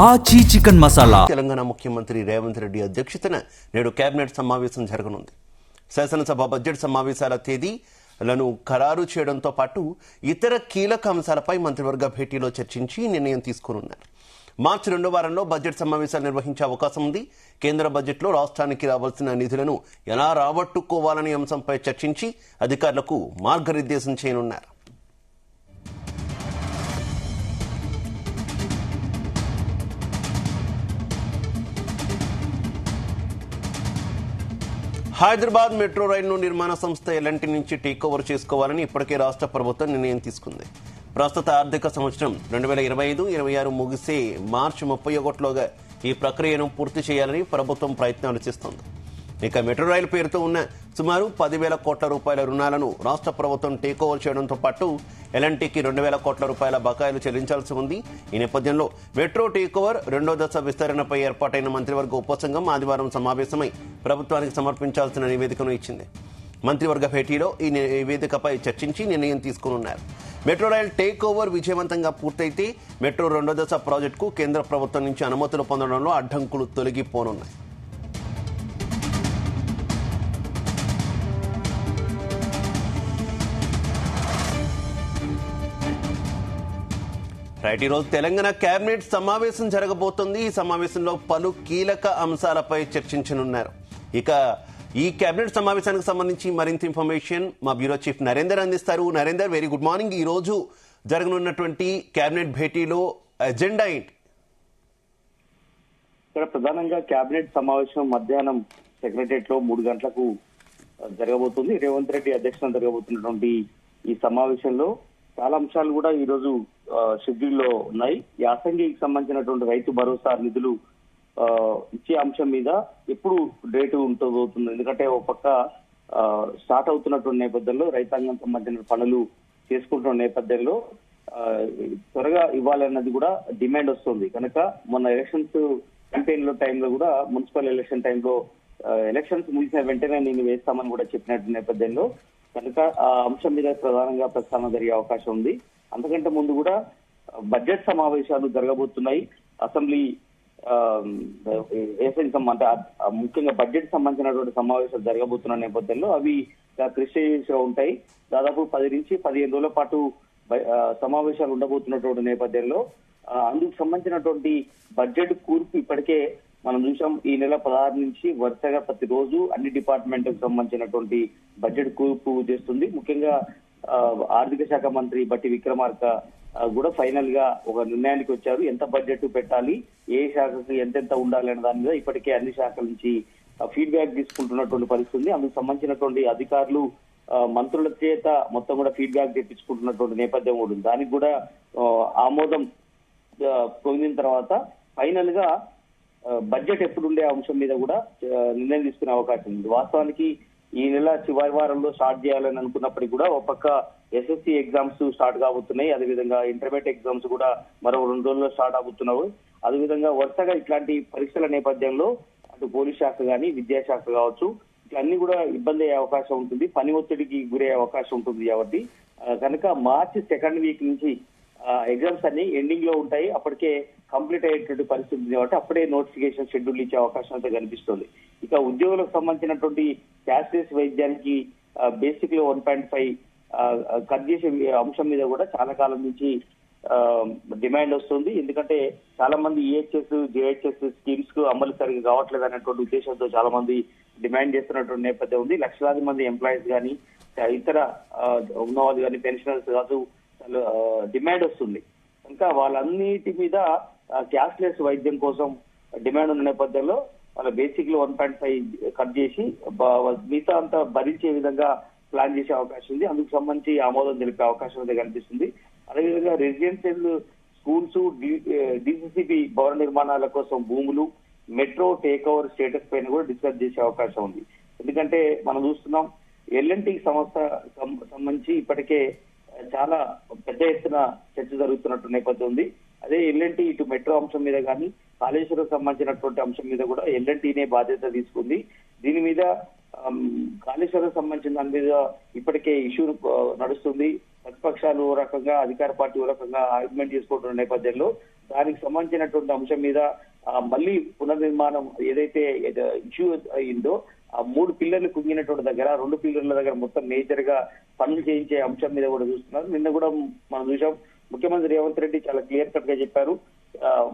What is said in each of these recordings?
ఆచి చికెన్ మసాలా. తెలంగాణ ముఖ్యమంత్రి రేవంత్ రెడ్డి అధ్యక్షతన నేడు కేబినెట్ సమావేశం జరగనుంది. శాసనసభ బడ్జెట్ సమావేశాల తేదీలను ఖరారు చేయడంతో పాటు ఇతర కీలక అంశాలపై మంత్రివర్గ భేటీలో చర్చించి నిర్ణయం తీసుకోనున్నారు. మార్చి 2వ వారంలో బడ్జెట్ సమావేశాలు నిర్వహించే అవకాశం ఉంది. కేంద్ర బడ్జెట్లో రాష్ట్రానికి రావాల్సిన నిధులను ఎలా రాబట్టుకోవాలనే అంశంపై చర్చించి అధికారులకు మార్గనిర్దేశం చేయనున్నారు. హైదరాబాద్ మెట్రో రైలును నిర్మాణ సంస్థ ఎల్ఎన్టీ నుంచి టేక్ ఓవర్ చేసుకోవాలని ఇప్పటికే రాష్ట్ర ప్రభుత్వం నిర్ణయం తీసుకుంది. ప్రస్తుత ఆర్థిక సంవత్సరం 2025-26 ముగిసే మార్చి 31లోగా ఈ ప్రక్రియను పూర్తి చేయాలని ప్రభుత్వం ప్రయత్నాలు చేస్తోంది. ఇక మెట్రో రైలు పేరుతో ఉన్న సుమారు 10,000 కోట్ల రూపాయల రుణాలను రాష్ట్ర ప్రభుత్వం టేక్ ఓవర్ చేయడంతో పాటు ఎల్ఎన్టీకి 2,000 కోట్ల రూపాయల బకాయిలు చెల్లించాల్సి ఉంది. ఈ నేపథ్యంలో మెట్రో టేక్ ఓవర్ 2వ దశ విస్తరణపై ఏర్పాటైన మంత్రివర్గ ఉపసంఘం ఆదివారం సమావేశమై ప్రభుత్వానికి సమర్పించాల్సిన నివేదికను ఇచ్చింది. మంత్రివర్గ భేటీలో ఈ నివేదికపై చర్చించి నిర్ణయం తీసుకోనున్నారు. మెట్రో రైల్ టేక్ ఓవర్ విజయవంతంగా పూర్తయితే మెట్రో 2వ దశ ప్రాజెక్టుకు కేంద్ర ప్రభుత్వం నుంచి అనుమతులు పొందడంలో అడ్డంకులు తొలగిపోనున్నాయి. ఈరోజు తెలంగాణ కేబినెట్ సమావేశం జరగబోతోంది. ఈ సమావేశంలో పలు కీలక అంశాలపై చర్చించనున్నారు. ఇక ఈ కేబినెట్ సమావేశానికి సంబంధించి మరింత ఇన్ఫర్మేషన్ మా బ్యూరో చీఫ్ నరేందర్ అందిస్తారు. Narender, very good morning. ఈ రోజు జరగనున్నటువంటి కేబినెట్ భేటీలో ఎజెండా ఏంటి? ఇక్కడ ప్రధానంగా కేబినెట్ సమావేశం మధ్యాహ్నం సెక్రటరియట్ లో 3 గంటలకు జరగబోతుంది. రేవంత్ రెడ్డి అధ్యక్షతన జరగబోతున్నటువంటి ఈ సమావేశంలో చాలా అంశాలు కూడా ఈ రోజు షెడ్యూల్లో ఉన్నాయి. యాసంగికి సంబంధించినటువంటి రైతు భరోసా నిధులు ఇచ్చే అంశం మీద ఎప్పుడు డేటు ఉంటుందవుతుంది. ఎందుకంటే ఒక పక్క స్టార్ట్ అవుతున్నటువంటి నేపథ్యంలో రైతాంగం సంబంధించిన పనులు చేసుకుంటున్న నేపథ్యంలో త్వరగా ఇవ్వాలన్నది కూడా డిమాండ్ వస్తుంది. కనుక మొన్న ఎలక్షన్స్ క్యాంపెయిన్ లో టైంలో కూడా మున్సిపల్ ఎలక్షన్ టైంలో ఎలక్షన్స్ ముగిసిన వెంటనే నేను వేస్తామని కూడా చెప్పినట్టు నేపథ్యంలో కనుక ఆ అంశం మీద ప్రధానంగా ప్రస్థానం జరిగే అవకాశం ఉంది. అంతకంటే ముందు కూడా బడ్జెట్ సమావేశాలు జరగబోతున్నాయి. అసెంబ్లీ అంటే ముఖ్యంగా బడ్జెట్ సంబంధించినటువంటి సమావేశాలు జరగబోతున్న నేపథ్యంలో అవి కృషి ఉంటాయి. దాదాపు 10 నుంచి 15 రోజుల పాటు సమావేశాలు ఉండబోతున్నటువంటి నేపథ్యంలో అందుకు సంబంధించినటువంటి బడ్జెట్ కూర్పు ఇప్పటికే మనం చూసాం. ఈ నెల 16 నుంచి వరుసగా ప్రతిరోజు అన్ని డిపార్ట్మెంట్ కు సంబంధించినటువంటి బడ్జెట్ కూర్పు చేస్తుంది. ముఖ్యంగా ఆర్థిక శాఖ మంత్రి బట్టి విక్రమార్క కూడా ఫైనల్ గా ఒక నిర్ణయానికి వచ్చారు. ఎంత బడ్జెట్ పెట్టాలి, ఏ శాఖకు ఎంతెంత ఉండాలి అనే దాని మీద ఇప్పటికే అన్ని శాఖల నుంచి ఫీడ్బ్యాక్ తీసుకుంటున్నటువంటి పరిస్థితి. అందుకు సంబంధించినటువంటి అధికారులు మంత్రుల చేత మొత్తం కూడా ఫీడ్బ్యాక్ తెప్పించుకుంటున్నటువంటి నేపథ్యం కూడా ఉంది. దానికి కూడా ఆమోదం పొందిన తర్వాత ఫైనల్ గా బడ్జెట్ ఎప్పుడు ఉండే అంశం మీద కూడా నిర్ణయం తీసుకునే అవకాశం ఉంది. వాస్తవానికి ఈ నెల చివరి వారంలో స్టార్ట్ చేయాలని అనుకున్నప్పటికీ కూడా ఒక పక్క ఎస్ఎస్సి ఎగ్జామ్స్ స్టార్ట్ కాబోతున్నాయి. అదేవిధంగా ఇంటర్మీడియట్ ఎగ్జామ్స్ కూడా మరో 2 రోజుల్లో స్టార్ట్ అవుతున్నాయి. అదేవిధంగా వరుసగా ఇట్లాంటి పరీక్షల నేపథ్యంలో అటు పోలీస్ శాఖ కానీ విద్యాశాఖ కావచ్చు ఇట్లన్నీ కూడా ఇబ్బంది అయ్యే అవకాశం ఉంటుంది. పని ఒత్తిడికి గురయ్యే అవకాశం ఉంటుంది. కాబట్టి కనుక మార్చి 2nd వీక్ నుంచి ఎగ్జామ్స్ అన్ని ఎండింగ్ లో ఉంటాయి. అప్పటికే కంప్లీట్ అయ్యేటువంటి పరిస్థితి ఉంది. కాబట్టి అప్పుడే నోటిఫికేషన్ షెడ్యూల్ ఇచ్చే అవకాశం అయితే కనిపిస్తుంది. ఇక ఉద్యోగులకు సంబంధించినటువంటి క్యాష్లెస్ వైద్యానికి బేసిక్ లో 1.5 కట్ చేసే అంశం మీద కూడా చాలా కాలం నుంచి డిమాండ్ వస్తుంది. ఎందుకంటే చాలా మంది ఈహెచ్ఎస్ జేహెచ్ఎస్ స్కీమ్స్ కు అమలు సరిగ్గా కావట్లేదు అనేటువంటి ఉద్దేశంతో చాలా మంది డిమాండ్ చేస్తున్నటువంటి నేపథ్యం ఉంది. లక్షలాది మంది ఎంప్లాయీస్ కానీ ఇతర ఉన్నవాళ్ళు కానీ పెన్షనర్స్ కాదు డిమాండ్ వస్తుంది. ఇంకా వాళ్ళన్నిటి మీద క్యాష్లెస్ వైద్యం కోసం డిమాండ్ ఉన్న నేపథ్యంలో వాళ్ళ బేసిక్ లో 1.5 కట్ చేసి మిగతా అంతా భరించే విధంగా ప్లాన్ చేసే అవకాశం ఉంది. అందుకు సంబంధించి ఆమోదం తెలిపే అవకాశం అయితే కనిపిస్తుంది. అదేవిధంగా రెసిడెన్షియల్ స్కూల్స్, డిసిసిబి భవన నిర్మాణాల కోసం భూములు, మెట్రో టేక్ ఓవర్ స్టేటస్ పైన కూడా డిస్కస్ చేసే అవకాశం ఉంది. ఎందుకంటే మనం చూస్తున్నాం ఎల్ఎన్టీ సంస్థ సంబంధించి ఇప్పటికే చాలా పెద్ద ఎత్తున చర్చ జరుగుతున్నట్టు నేపథ్యం ఉంది. అదే ఎల్ఎన్టీ ఇటు మెట్రో అంశం మీద కానీ కాళేశ్వరం సంబంధించినటువంటి అంశం మీద కూడా ఎల్ఎన్టీనే బాధ్యత తీసుకుంది. దీని మీద కాళేశ్వరం సంబంధించిన దాని మీద ఇప్పటికే ఇష్యూ నడుస్తుంది. ప్రతిపక్షాలు ఓ రకంగా, అధికార పార్టీ ఓ రకంగా ఆర్గ్యుమెంట్ చేసుకుంటున్న నేపథ్యంలో దానికి సంబంధించినటువంటి అంశం మీద మళ్ళీ పునర్నిర్మాణం ఏదైతే ఇష్యూ అయిందో ఆ 3 పిల్లర్లు కుంగినటువంటి దగ్గర 2 పిల్లర్ల దగ్గర మొత్తం మేజర్ గా పనులు చేయించే అంశం మీద కూడా చూస్తున్నారు. నిన్న కూడా మనం చూసాం, ముఖ్యమంత్రి రేవంత్ రెడ్డి చాలా క్లియర్ కట్ గా చెప్పారు,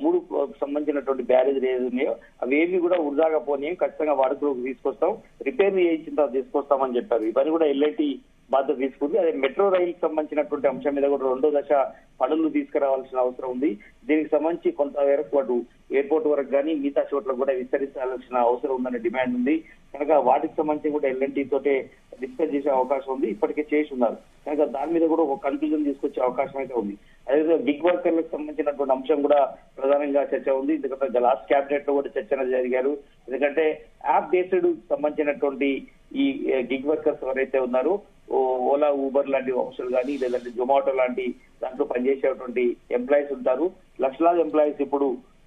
3 సంబంధించినటువంటి బ్యారేజ్ ఏది ఉన్నాయో అవేమి కూడా వృధాగా పోనీ, ఖచ్చితంగా వాడుకలోకి తీసుకొస్తాం, రిపేర్ చేయించిన తర్వాత తీసుకొస్తామని చెప్పారు. ఇవన్నీ కూడా ఎల్ఐటి బాధ్యత తీసుకుంది. అదే మెట్రో రైలుకి సంబంధించినటువంటి అంశం మీద కూడా 2వ దశ పనులు తీసుకురావాల్సిన అవసరం ఉంది. దీనికి సంబంధించి కొంత వరకు అటు ఎయిర్పోర్ట్ వరకు కానీ మిగతా చోట్ల కూడా విస్తరించాల్సిన అవసరం ఉందనే డిమాండ్ ఉంది. కనుక వాటికి సంబంధించి కూడా ఎల్ఎన్టీ తోటే డిస్కస్ చేసే అవకాశం ఉంది, ఇప్పటికే చేసి ఉన్నారు. కనుక దాని మీద కూడా ఒక కన్క్లూజన్ తీసుకొచ్చే అవకాశం అయితే ఉంది. అదే గిగ్ వర్కర్లకు సంబంధించినటువంటి అంశం కూడా ప్రధానంగా చర్చ ఉంది. ఎందుకంటే లాస్ట్ క్యాబినెట్ లో కూడా చర్చ జరిగారు. ఎందుకంటే యాప్ బేస్డ్ సంబంధించినటువంటి ఈ గిగ్ వర్కర్స్ ఎవరైతే ఉన్నారో, ఓలా, ఊబర్ లాంటి అంశాలు కానీ, లేదంటే జొమాటో లాంటి దాంట్లో పనిచేసేటువంటి ఎంప్లాయీస్ ఉంటారు. లక్షలాది ఎంప్లాయీస్ ఇప్పుడు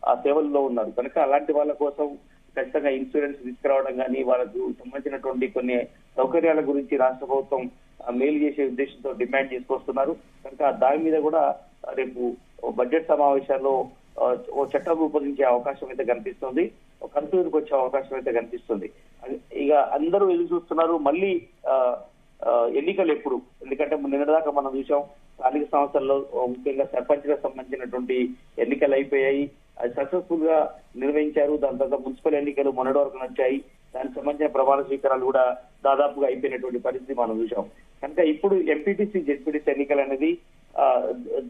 ఆ సేవల్లో ఉన్నారు. కనుక అలాంటి వాళ్ళ కోసం ఖచ్చితంగా ఇన్సూరెన్స్ తీసుకురావడం కానీ, వాళ్ళకు సంబంధించినటువంటి కొన్ని సౌకర్యాల గురించి రాష్ట్ర ప్రభుత్వం మేలు చేసే ఉద్దేశంతో డిమాండ్ చేసుకొస్తున్నారు. కనుక దాని మీద కూడా రేపు బడ్జెట్ సమావేశాల్లో ఓ చట్టం రూపొందించే అవకాశం అయితే కనిపిస్తుంది, ఒక కన్క్లూజన్కి వచ్చే అవకాశం అయితే కనిపిస్తుంది. ఇక అందరూ ఎదురు చూస్తున్నారు మళ్ళీ ఎన్నికలు ఎప్పుడు. ఎందుకంటే నిన్నదాకా మనం చూసాం, స్థానిక సంస్థల్లో ముఖ్యంగా సర్పంచ్లకు సంబంధించినటువంటి ఎన్నికలు అయిపోయాయి, అది సక్సెస్ఫుల్ గా నిర్వహించారు. దాని తర్వాత మున్సిపల్ ఎన్నికలు మొన్నటి వరకు వచ్చాయి, దానికి సంబంధించిన ప్రమాణ స్వీకారాలు కూడా దాదాపుగా అయిపోయినటువంటి పరిస్థితి మనం చూసాం. కనుక ఇప్పుడు ఎంపీటీసీ, జెడ్పీటీసీ ఎన్నికలు అనేది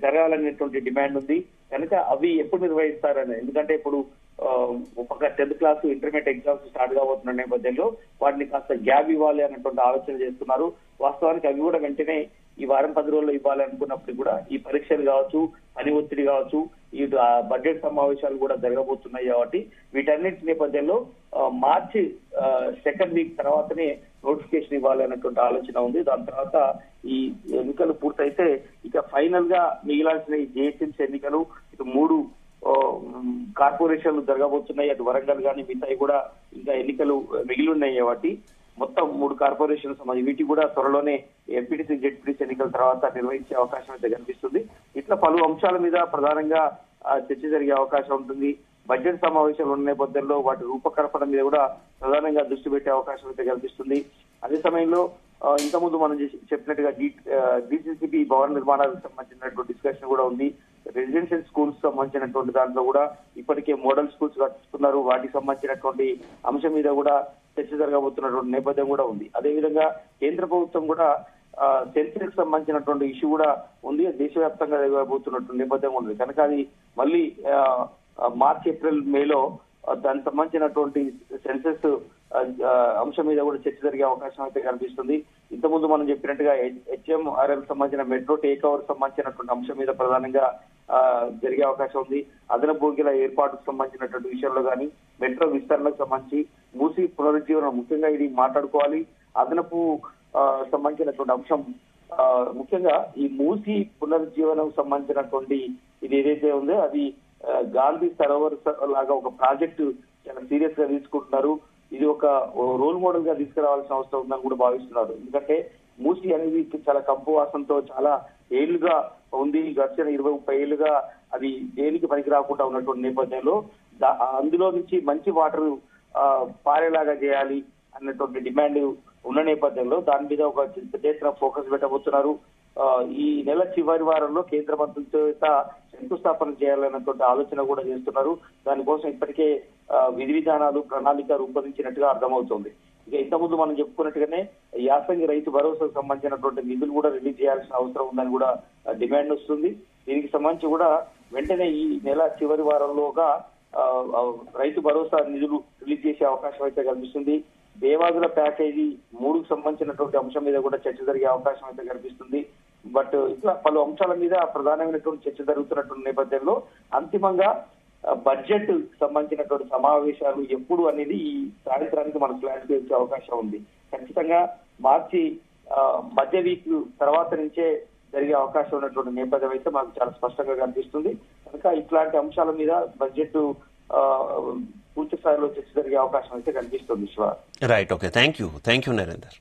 జరగాలనేటువంటి డిమాండ్ ఉంది. కనుక అవి ఎప్పుడు నిర్వహిస్తారని, ఎందుకంటే ఇప్పుడు ఒక 10th class intermediate exams start కాబోతున్న నేపథ్యంలో వాటిని కాస్త గ్యాప్ ఇవ్వాలి అన్నటువంటి ఆలోచన చేస్తున్నారు. వాస్తవానికి అవి కూడా వెంటనే ఈ వారం 10 రోజుల్లో ఇవ్వాలి అనుకున్నప్పుడు కూడా ఈ పరీక్షలు కావచ్చు, పని ఒత్తిడి కావచ్చు, ఈ బడ్జెట్ సమావేశాలు కూడా జరగబోతున్నాయి. కాబట్టి వీటన్నిటి నేపథ్యంలో మార్చి 2nd వీక్ తర్వాతనే నోటిఫికేషన్ ఇవ్వాలి అన్నటువంటి ఆలోచన ఉంది. దాని తర్వాత ఈ ఎన్నికలు పూర్తయితే ఇక ఫైనల్ గా మిగిలాల్సిన ఈ జిహెచ్ఎంసీ ఎన్నికలు, ఇక 3 కార్పొరేషన్లు జరగబోతున్నాయి. అటు వరంగల్ కానీ మిగతాయి కూడా ఇంకా ఎన్నికలు మిగిలి ఉన్నాయి. కాబట్టి మొత్తం 3 కార్పొరేషన్స్ వీటికి కూడా త్వరలోనే ఎంపీటీసీ, జెడ్పీటీసీ ఎన్నికల తర్వాత నిర్వహించే అవకాశం అయితే కనిపిస్తుంది. ఇట్లా పలు అంశాల మీద ప్రధానంగా చర్చ జరిగే అవకాశం ఉంటుంది. బడ్జెట్ సమావేశాలు ఉన్న నేపథ్యంలో వాటి రూపకల్పన మీద కూడా ప్రధానంగా దృష్టి పెట్టే అవకాశం అయితే కనిపిస్తుంది. అదే సమయంలో ఇంతకుముందు మనం చెప్పినట్టుగా డిసిసిబి భవన నిర్మాణాలకు సంబంధించినటువంటి డిస్కషన్ కూడా ఉంది. రెసిడెన్షియల్ స్కూల్స్ సంబంధించినటువంటి దాంట్లో కూడా ఇప్పటికే మోడల్ స్కూల్స్ కట్టిస్తున్నారు. వాటికి సంబంధించినటువంటి అంశం మీద కూడా చర్చ జరగబోతున్నటువంటి నేపథ్యం కూడా ఉంది. అదేవిధంగా కేంద్ర ప్రభుత్వం కూడా సెన్సెక్స్ సంబంధించినటువంటి ఇష్యూ కూడా ఉంది, దేశవ్యాప్తంగా జరగబోతున్నటువంటి నేపథ్యం ఉంది. కనుక అది మళ్ళీ మార్చ్, ఏప్రిల్, మేలో దానికి సంబంధించినటువంటి సెన్సెస్ అంశం మీద కూడా చర్చ జరిగే అవకాశం అయితే కనిపిస్తుంది. ఇంతకుముందు మనం చెప్పినట్టుగా హెచ్ఎంఆర్ఎల్ సంబంధించిన మెట్రో టేక్ ఓవర్ సంబంధించినటువంటి అంశం మీద ప్రధానంగా జరిగే అవకాశం ఉంది. అదనపు బోగీల ఏర్పాటుకు సంబంధించినటువంటి విషయంలో కానీ, మెట్రో విస్తరణకు సంబంధించి, మూసీ పునరుజ్జీవనం ముఖ్యంగా ఇది మాట్లాడుకోవాలి. అదనపు సంబంధించినటువంటి అంశం ముఖ్యంగా ఈ మూసీ పునరుజ్జీవనం సంబంధించినటువంటి ఇది ఏదైతే ఉందో అది గాంధీ సరోవర్ లాగా ఒక ప్రాజెక్టు చాలా సీరియస్ గా తీసుకుంటున్నారు. ఇది ఒక రోల్ మోడల్ గా తీసుకురావాల్సిన అవసరం ఉందని కూడా భావిస్తున్నారు. ఎందుకంటే మూసీ అనేది చాలా కంపు వాసనతో చాలా ఏళ్లుగా ఉంది, గడిచిన 20-30 ఏళ్లుగా అది దేనికి పనికి రాకుండా ఉన్నటువంటి నేపథ్యంలో అందులో నుంచి మంచి వాటర్ పారేలాగా చేయాలి అన్నటువంటి డిమాండ్ ఉన్న నేపథ్యంలో దాని మీద ఒక పెద్ద ఫోకస్ పెట్టబోతున్నారు. ఈ నెల చివరి వారంలో కేంద్ర మంత్రులతో శంకుస్థాపన చేయాలన్నటువంటి ఆలోచన కూడా చేస్తున్నారు. దానికోసం ఇప్పటికే విధి విధానాలు, ప్రణాళిక రూపొందించినట్టుగా అర్థమవుతుంది. ఇక ఇంతకుముందు మనం చెప్పుకున్నట్టుగానే యాసంగి రైతు భరోసాకు సంబంధించినటువంటి నిధులు కూడా రిలీజ్ చేయాల్సిన అవసరం ఉందని కూడా డిమాండ్ వస్తుంది. దీనికి సంబంధించి కూడా వెంటనే ఈ నెల చివరి వారంలోగా రైతు భరోసా నిధులు రిలీజ్ చేసే అవకాశం అయితే కనిపిస్తుంది. దేవాదుల ప్యాకేజీ 3కు సంబంధించినటువంటి అంశం మీద కూడా చర్చ జరిగే అవకాశం అయితే కనిపిస్తుంది. బట్ ఇట్లా పలు అంశాల మీద ప్రధానమైనటువంటి చర్చ జరుగుతున్నటువంటి నేపథ్యంలో అంతిమంగా బడ్జెట్ సంబంధించినటువంటి సమావేశాలు ఎప్పుడు అనేది ఈ సాయంత్రానికి మనకు క్లారిటీ వచ్చే అవకాశం ఉంది. ఖచ్చితంగా మార్చి మధ్య వీక్ తర్వాత నుంచే జరిగే అవకాశం ఉన్నటువంటి నేపథ్యం అయితే మాకు చాలా స్పష్టంగా కనిపిస్తుంది. కనుక ఇట్లాంటి అంశాల మీద బడ్జెట్ పూర్తి స్థాయిలో చర్చ జరిగే అవకాశం అయితే కనిపిస్తుంది. Shiva. Right, okay, thank you Narender.